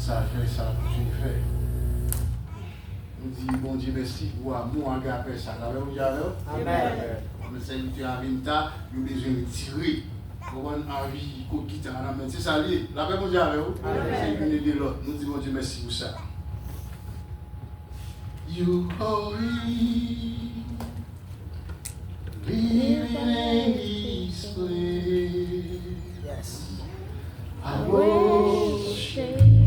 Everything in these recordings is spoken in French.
ça fait, ça continue à faire. On dit, bon Dieu, merci pour l'amour agapé, ça. Vous avez Amen. Le Seigneur a vinta, nous besoin de tirer. Pour une envie, qu'on quitte à la main. C'est ça, la paix, mon Dieu, avec vous. C'est l'une de l'autre. Nous disons, Dieu, merci pour ça. You holy, living in this place. Yes. I worship you.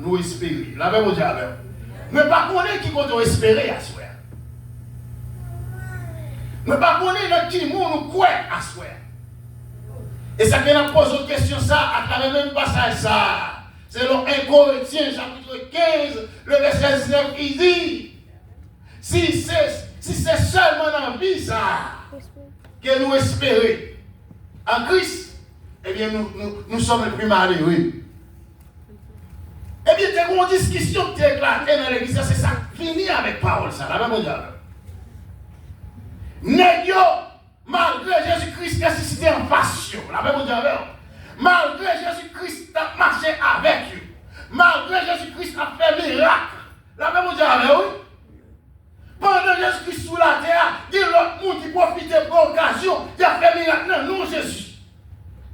Nous espérer. La même chose. Mais pas connaître qui compte espérer à soi. Mais pas connaître qui nous croit à soi. Et ça qu'on pose une question ça à travers le même passage ça. C'est le 1 Corinthiens chapitre 15, le verset 19 qui dit si c'est seulement dans la vie ça que nous espérons. en Christ, eh bien, nous sommes les plus malheureux. Eh bien, il y a une discussion qui est éclatée dans l'église, c'est ça qui finit avec parole, ça, la même diable. Nèg yo, malgré Jésus-Christ qui a suscité en passion, la même diable. Malgré Jésus-Christ qui a marché avec eux, malgré Jésus-Christ a fait miracle, la même diable, oui. Pendant Jésus-Christ sous la terre, il y a l'autre monde qui profite pour l'occasion, il a fait miracle, non, Jésus.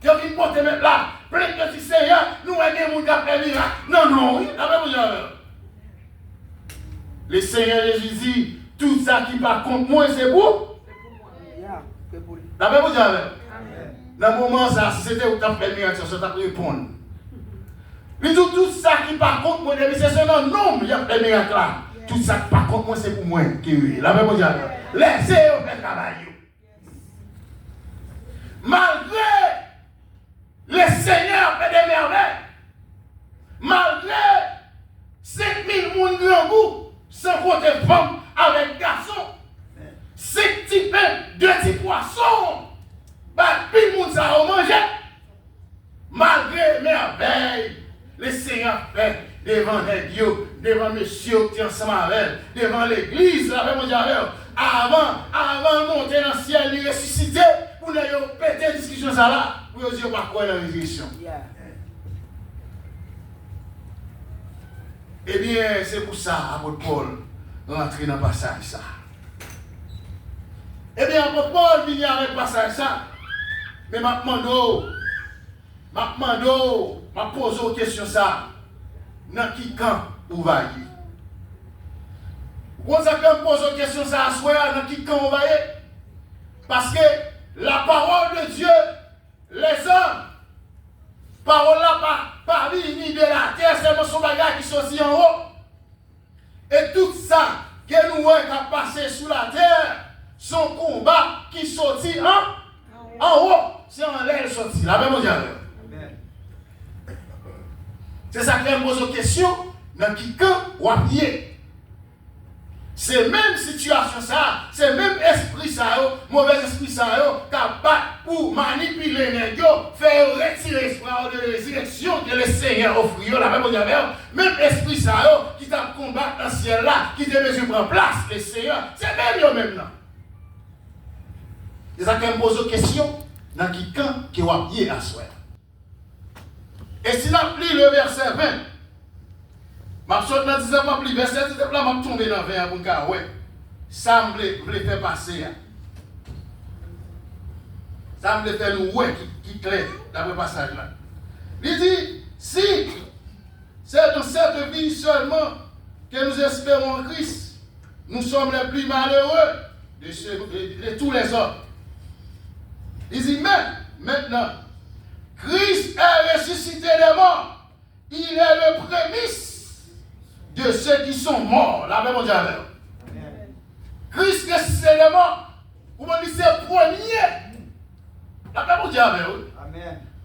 Il a vu porter maintenant là, plein de petits seigneurs, nous avons des gens qui ont fait miracle. Non, oui, la même diable. Le Seigneur Jésus dit, tout ça qui va contre moi, c'est pour. La même diable. Dans le moment ça, si c'était où tu as fait miracle, ça t'a répondre. Il dit tout ça qui par contre moi, c'est seulement non, il y a fait miracle là. Tout ça qui par contre moi, c'est pour moi qui est. La même diable. Laissez-le faire travail. Malgré le Seigneur fait des merveilles, malgré 5000 personnes grand goût, sans compter femmes avec garçons, 5 petits pains, 2 petits poissons, puis le monde ça a mangé. Malgré les merveilles, le Seigneur fait devant les dieux, devant monsieur qui est ensemble avec, devant l'église, avant de monter dans le ciel, il ressusciter, pour ne pas péter la discussion ça là, pour ne pas croire dans la résurrection. Eh bien, c'est pour ça, apôtre Paul, rentrer dans le passage ça. Eh bien, apôtre Paul vient avec le passage ça, mais je pose une question ça, dans qui camp vous va y? Vous savez que je pose une question ça à soi, dans qui camp vous va y? Parce que la parole de Dieu, les hommes, parole là pas ni de la terre, c'est mon son bagage qui sont en haut. Et tout ça que nous avons passé sous la terre, son combat qui sortit en haut, c'est en l'air sorti. La même diable. C'est ça que je pose une question, dans qui camp ou à pied. C'est même situation ça, c'est même esprit ça, mauvais esprit ça, qui bat pour manipuler les gens, faire retirer l'esprit de résurrection que le Seigneur offre, la même diable. Même esprit ça, qui t'a combattu dans le ciel là, qui te mesure prendre place, le Seigneur, c'est même eux même là. C'est ça que je pose une question, dans qui camp qui ou à pied à soi. Et si on plie le verset 20, je saute dans 19 ans, le verset 19 là, je tombe dans 20 pour me ouais. Ça me fait passer. Ça me fait nous ouais qui clair dans le passage là. Il dit, si c'est dans cette vie seulement que nous espérons en Christ, nous sommes les plus malheureux de tous les hommes. Il dit, mais maintenant, Christ est ressuscité des morts. Il est le prémisse de ceux qui sont morts. La même diable. Christ ressuscité des morts. Vous me dites c'est premier. La même diable.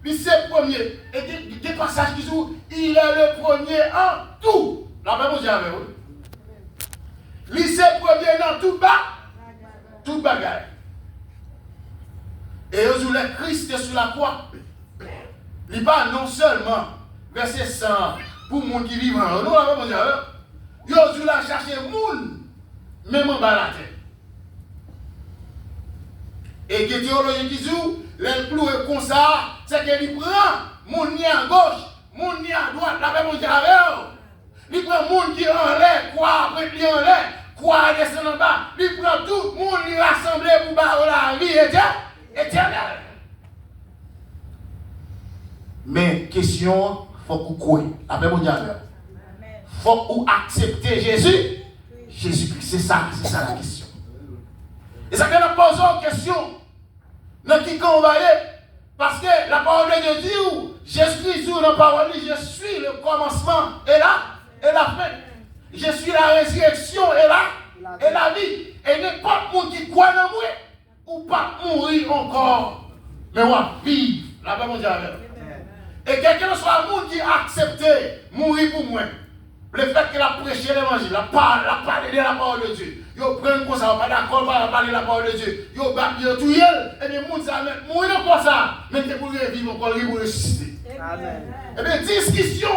Lui c'est premier. Et des passages qui disent il est le premier en tout. La même diable. Lui c'est premier dans tout bagaille. Et aujourd'hui, Christ est sur la croix. Il parle non seulement verset 100 pour les gens qui vivent en nous, il a aujourd'hui cherché les gens, même en bas de la terre. Et que théologie qui dit, les clous comme ça, c'est qu'il prend les gens à gauche, les gens à droite, la même chose. Il prend les gens qui sont en l'air, quoi, après qui en l'air, quoi, descend en bas. Il prend tout le monde, il rassemble pour barrer la vie éternelle. Mais question, il faut qu'on croie. Après mon diable. Il faut qu'on accepte Jésus. Jésus-Christ, c'est ça la question. Et ça qu'on a posé une question. Dans qui on va aller? Parce que la parole de Dieu dit, Jésus-Christ dit dans la parole, je suis le commencement et la fin. Je suis la résurrection et la vie. Et n'importe qui qui croit dans moi, ou pas mourir encore, mais on va vivre. La parole de Dieu. Et quelqu'un soit un monde qui a accepté mourir pour moi. Le fait qu'il a prêché l'évangile, la parole de la parole de Dieu. Yo prennent comme ça, pas d'accord, pas parler la parole de Dieu. Yo battent, yo tout yel, et bien, moun ça, mourir comme ça, mais pour vivre encore, pour ressusciter. Amen. Eh bien, discussion.